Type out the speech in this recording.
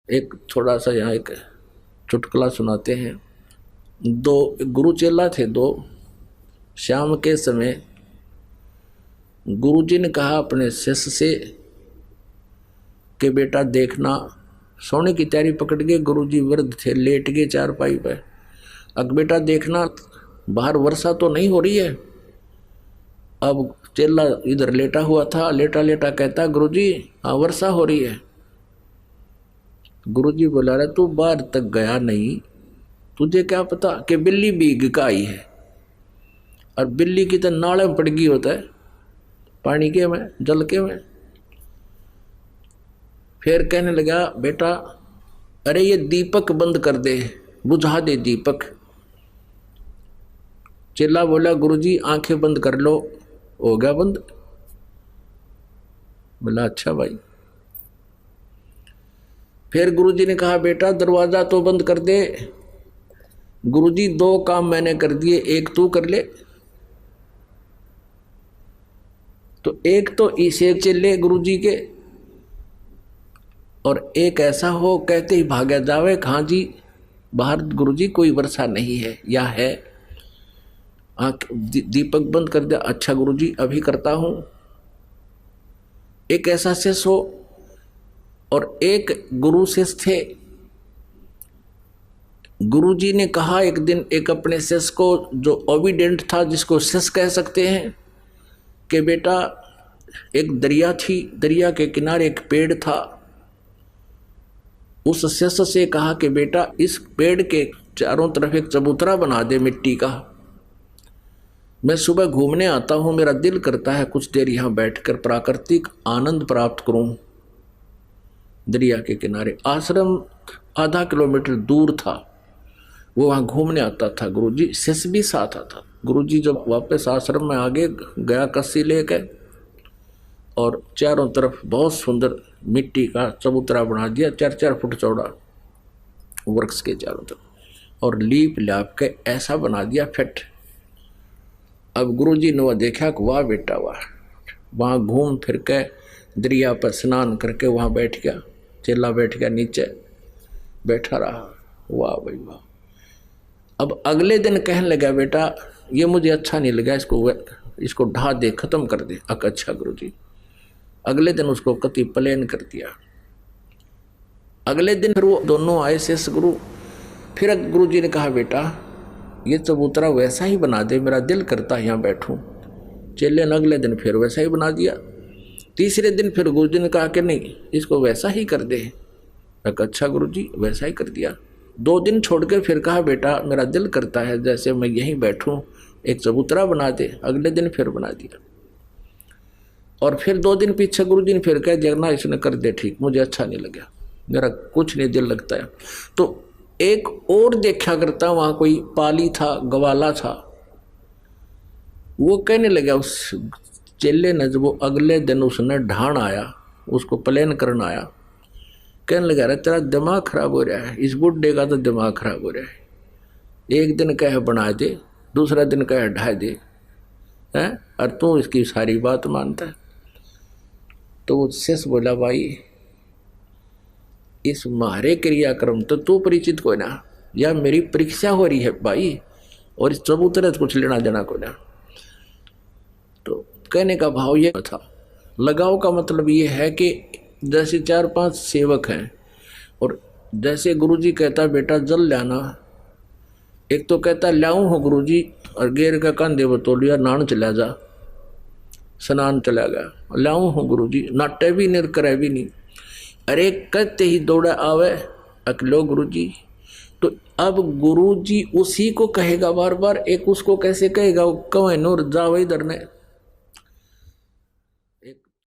एक थोड़ा सा यहाँ एक चुटकुला सुनाते हैं। दो गुरु चेला थे दो। शाम के समय गुरुजी ने कहा अपने शिष्य से कि बेटा देखना, सोने की तैयारी पकड़ के गुरुजी वृद्ध थे, लेट गए चारपाई पे। अब बेटा देखना, बाहर वर्षा तो नहीं हो रही है। अब चेला इधर लेटा हुआ था, लेटा लेटा कहता गुरुजी हाँ वर्षा हो रही है। गुरुजी बोला रहा तू बाहर तक गया नहीं, तुझे क्या पता कि बिल्ली भीग का आई है। और बिल्ली की तो नाले में पड़ गई होता है, पानी के में, जल के में। फिर कहने लगा बेटा अरे ये दीपक बंद कर दे, बुझा दे दीपक। चेला बोला गुरुजी आंखें बंद कर लो, हो गया बंद। बोला अच्छा भाई। फिर गुरुजी ने कहा बेटा दरवाजा तो बंद कर दे। गुरुजी दो काम मैंने कर दिए, एक तू कर ले। तो एक तो इसे चले गुरुजी के, और एक ऐसा हो कहते ही भागा जावे हाँ जी बाहर गुरुजी कोई वर्षा नहीं है या है। आंख दीपक बंद कर दिया, अच्छा गुरुजी अभी करता हूं। एक ऐसा शिष्य हो और एक गुरु शिष्य थे। गुरुजी ने कहा एक दिन एक अपने शिष्य को जो ओबीडेंट था, जिसको शिष्य कह सकते हैं, कि बेटा एक दरिया थी, दरिया के किनारे एक पेड़ था। उस शिष्य से कहा कि बेटा इस पेड़ के चारों तरफ एक चबूतरा बना दे मिट्टी का। मैं सुबह घूमने आता हूं, मेरा दिल करता है कुछ देर यहां बैठकर प्राकृतिक आनंद प्राप्त करूं। दरिया के किनारे आश्रम आधा किलोमीटर दूर था, वो वहां घूमने आता था। गुरुजी शिष्य भी साथ आता। गुरुजी जब वापस आश्रम में आगे गया कस्सी लेकर, और चारों तरफ बहुत सुंदर मिट्टी का चबूतरा बना दिया, 4-4 फुट चौड़ा वृक्ष के चारों तरफ, और लीप लाप के ऐसा बना दिया फिट। अब गुरुजी ने वह देखा कि वाह बेटा वाह। वहाँ घूम फिर के दरिया पर स्नान करके वहाँ बैठ गया। चेला बैठ गया नीचे, बैठा रहा। वाह भाई वाह। अब अगले दिन कहने लगा बेटा ये मुझे अच्छा नहीं लगा, इसको ढा दे, खत्म कर दे। अच्छा गुरुजी। अगले दिन उसको कति प्लेन कर दिया। अगले दिन फिर वो दोनों आए शेष गुरु। फिर गुरुजी ने कहा बेटा ये चबूतरा वैसा ही बना दे, मेरा दिल करता यहाँ बैठूं। चेले ने अगले दिन फिर वैसा ही बना दिया। तीसरे दिन फिर गुरुजी ने कहा कि नहीं इसको वैसा ही कर दे। अच्छा गुरुजी वैसा ही कर दिया। 2 दिन छोड़ के फिर कहा बेटा मेरा दिल करता है जैसे मैं यहीं बैठूं, एक चबूतरा बना दे। अगले दिन फिर बना दिया। और फिर 2 दिन पीछे गुरुजी ने फिर कह जगना इसने कर दे ठीक, मुझे अच्छा नहीं लगा, मेरा कुछ नहीं दिल लगता है। तो एक और देखा करता वहां कोई पाली था, गवाला था। वो कहने लगा उस चेले ने, जब वो अगले दिन उसने ढाण आया, उसको प्लेन करना आया, कहने लगा अरे तेरा दिमाग खराब हो रहा है, इस बुढ़े का तो दिमाग खराब हो रहा है। एक दिन कहे बना दे, दूसरा दिन कहे ढा दे, है और तू इसकी सारी बात मानता है। तो वो शिष्य बोला भाई इस मारे क्रियाक्रम तो तू परिचित को ना, या मेरी परीक्षा हो रही है भाई, और इस चबूतरे से कुछ लेना देना को ना। तो कहने का भाव ये था, लगाव का मतलब ये है कि जैसे 4-5 सेवक हैं, और जैसे गुरुजी कहता बेटा जल लाना, एक तो कहता लाऊं हो गुरुजी, और गेर का कंधे वो तोलिया नान चला जा, स्नान चला गया। लाऊं हो गुरुजी, नाटे भी नहीं करे भी नहीं। अरे कहते ही दौड़ा आवे अकलो गुरुजी। तो अब गुरुजी उसी को कहेगा बार बार, एक उसको कैसे कहेगा, कहे नूर जाओ इधर ने।